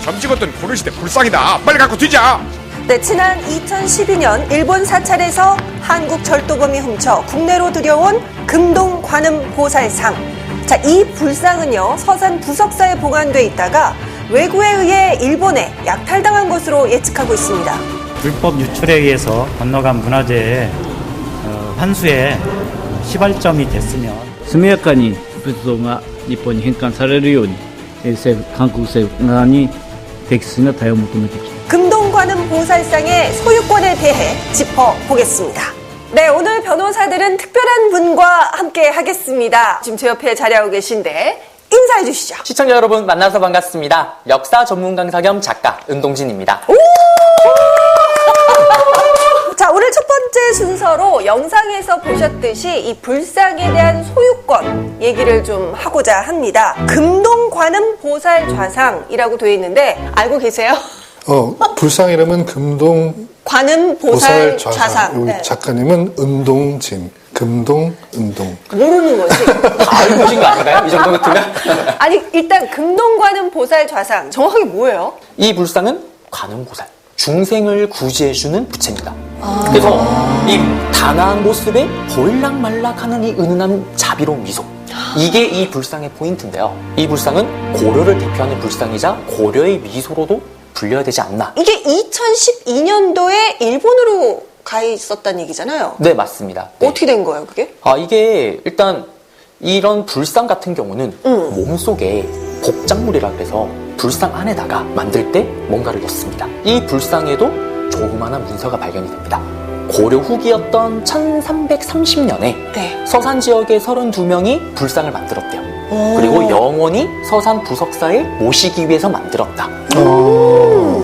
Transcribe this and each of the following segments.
점찍었던 고려시대 불상이다. 빨리 갖고 튀자. 네, 지난 2012년 일본 사찰에서 한국 절도범이 훔쳐 국내로 들여온 금동 관음 보살상. 자, 이 불상은요, 서산 부석사에 보관돼 있다가 외구에 의해 일본에 약탈당한 것으로 예측하고 있습니다. 불법 유출에 의해서 건너간 문화재의 환수에 시발점이 됐으면 速やかに仏像が日本に返還されるように韓国政府側に適切な対応を求めてきた。 금동관음 보살상의 소유권에 대해 짚어보겠습니다. 네, 오늘 변호사들은 특별한 분과 함께 하겠습니다. 지금 제 옆에 자리하고 계신데 인사해 주시죠. 시청자 여러분 만나서 반갑습니다. 역사 전문 강사 겸 작가 은동진입니다. 자, 오늘 첫 번째 순서로 영상에서 보셨듯이 이 불상에 대한 소유권 얘기를 좀 하고자 합니다. 금동관음 보살 좌상이라고 되어 있는데 알고 계세요? 불상 이름은 금동 관음 보살 좌상. 여기 네. 작가님은 은동진. 금동, 은동. 모르는 거지. 다 알고 계신 거 아닌가요? 이 정도 같으면? 아니, 일단 금동관음 보살 좌상 정확하게 뭐예요? 이 불상은 관음보살, 중생을 구제해주는 부처입니다. 그래서 이 단아한 모습에 보일락말락하는 이 은은한 자비로운 미소, 이게 이 불상의 포인트인데요. 이 불상은 고려를 대표하는 불상이자 고려의 미소로도 불려야 되지 않나. 이게 2012년도에 일본으로 가 있었다는 얘기잖아요. 네, 맞습니다. 네. 어떻게 된 거예요, 그게? 이게 일단 이런 불상 같은 경우는 몸속에 복작물이라 그래서 불상 안에다가 만들 때 뭔가를 넣습니다. 이 불상에도 조그마한 문서가 발견이 됩니다. 고려 후기였던 1330년에 네. 서산 지역의 32명이 불상을 만들었대요. 그리고 영원히 서산 부석사에 모시기 위해서 만들었다.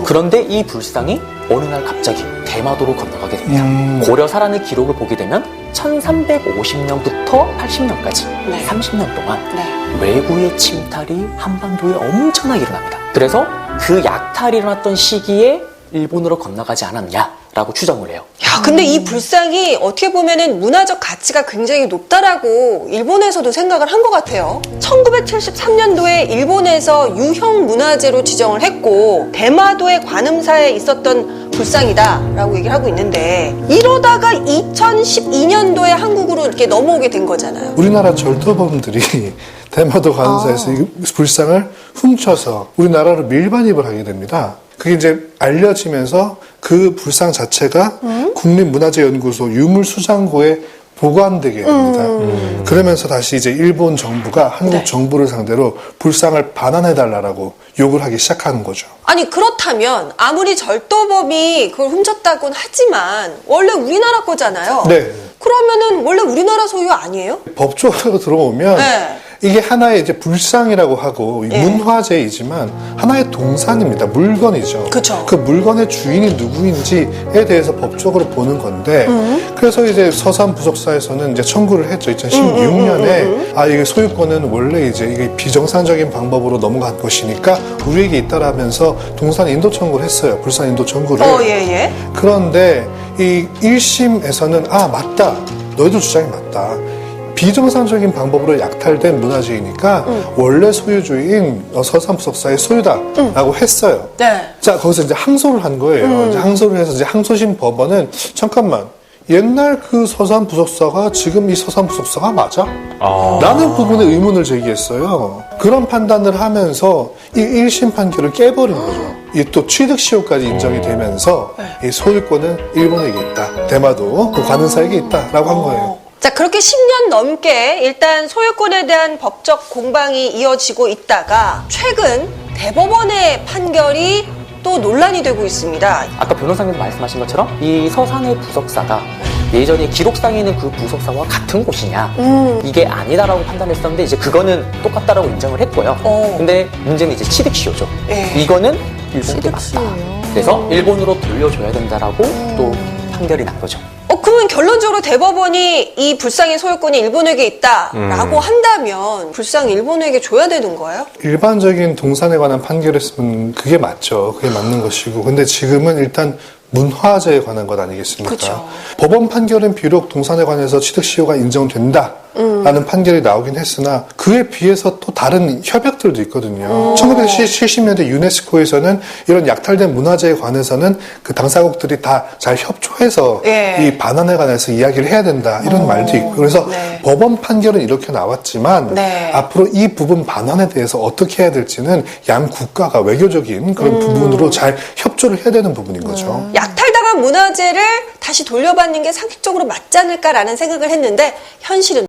그런데 이 불상이 어느 날 갑자기 대마도로 건너가게 됩니다. 고려 살아의 기록을 보게 되면 1350년부터 80년까지 네. 30년 동안 네. 외구의 침탈이 한반도에 엄청나게 일어납니다. 그래서 그 약탈이 일어났던 시기에 일본으로 건너가지 않았냐라고 추정을 해요. 야, 근데 이 불상이 어떻게 보면은 문화적 가치가 굉장히 높다라고 일본에서도 생각을 한 것 같아요. 1973년도에 일본에서 유형 문화재로 지정을 했고 대마도의 관음사에 있었던 불상이다라고 얘기를 하고 있는데 이러다가 2012년도에 한국으로 이렇게 넘어오게 된 거잖아요. 우리나라 절도범들이 대마도 관음사에서 이 불상을 훔쳐서 우리나라로 밀반입을 하게 됩니다. 그게 이제 알려지면서 그 불상 자체가 국립문화재연구소 유물수장고에 보관되게 됩니다. 그러면서 다시 이제 일본 정부가 한국 네. 정부를 상대로 불상을 반환해달라고 요구를 하기 시작하는 거죠. 아니, 그렇다면 아무리 절도범이 그걸 훔쳤다고는 하지만 원래 우리나라 거잖아요. 네. 그러면은 원래 우리나라 소유 아니에요? 법적으로 들어오면 네. 이게 하나의 이제 불상이라고 하고 문화재이지만 하나의 동산입니다. 물건이죠. 그쵸. 그 물건의 주인이 누구인지에 대해서 법적으로 보는 건데 그래서 이제 서산 부석사에서는 이제 청구를 했죠. 2016년에 이게 소유권은 원래 이제 이게 비정상적인 방법으로 넘어간 것이니까 우리에게 있다라면서 동산 인도 청구를 했어요. 불산 인도 청구를. 예. 그런데 이 1심에서는 맞다. 너희들 주장이 맞다. 비정상적인 방법으로 약탈된 문화재이니까 원래 소유주인 서산 부석사의 소유다라고 했어요. 네. 자, 거기서 이제 항소를 한 거예요. 이제 항소를 해서 이제 항소심 법원은 잠깐만. 옛날 그 서산 부석사가 지금 이 서산 부석사가 맞아? 라는 부분에 의문을 제기했어요. 그런 판단을 하면서 이 1심 판결을 깨버린 거죠. 이 또 취득시효까지 인정이 되면서 이 소유권은 일본에게 있다. 대마도 그 관은사에게 있다라고 한 거예요. 자, 그렇게 10년 넘게 일단 소유권에 대한 법적 공방이 이어지고 있다가 최근 대법원의 판결이 또 논란이 되고 있습니다. 아까 변호사님도 말씀하신 것처럼 이 서산의 부석사가 예전에 기록상에 있는 그 부석사와 같은 곳이냐 이게 아니다라고 판단했었는데 이제 그거는 똑같다라고 인정을 했고요. 근데 문제는 이제 취득시효죠. 이거는 일본에게 맞다. 그래서 일본으로 돌려줘야 된다라고 또 판결이 난 거죠. 그러면 결론적으로 대법원이 이 불상의 소유권이 일본에게 있다라고 한다면 불상 일본에게 줘야 되는 거예요? 일반적인 동산에 관한 판결했으면 그게 맞죠. 그게 맞는 것이고. 근데 지금은 일단 문화재에 관한 것 아니겠습니까? 그쵸. 법원 판결은 비록 동산에 관해서 취득시효가 인정된다라는 판결이 나오긴 했으나 그에 비해서 또 다른 협약들도 있거든요. 1970년대 유네스코에서는 이런 약탈된 문화재에 관해서는 그 당사국들이 다 잘 협조해서 예. 이 반환에 관해서 이야기를 해야 된다 이런 말도 있고 그래서 네. 법원 판결은 이렇게 나왔지만 네. 앞으로 이 부분 반환에 대해서 어떻게 해야 될지는 양 국가가 외교적인 그런 부분으로 잘 협조를 해야 되는 부분인 거죠. 약탈당한 문화재를 다시 돌려받는 게 상식적으로 맞지 않을까라는 생각을 했는데 현실은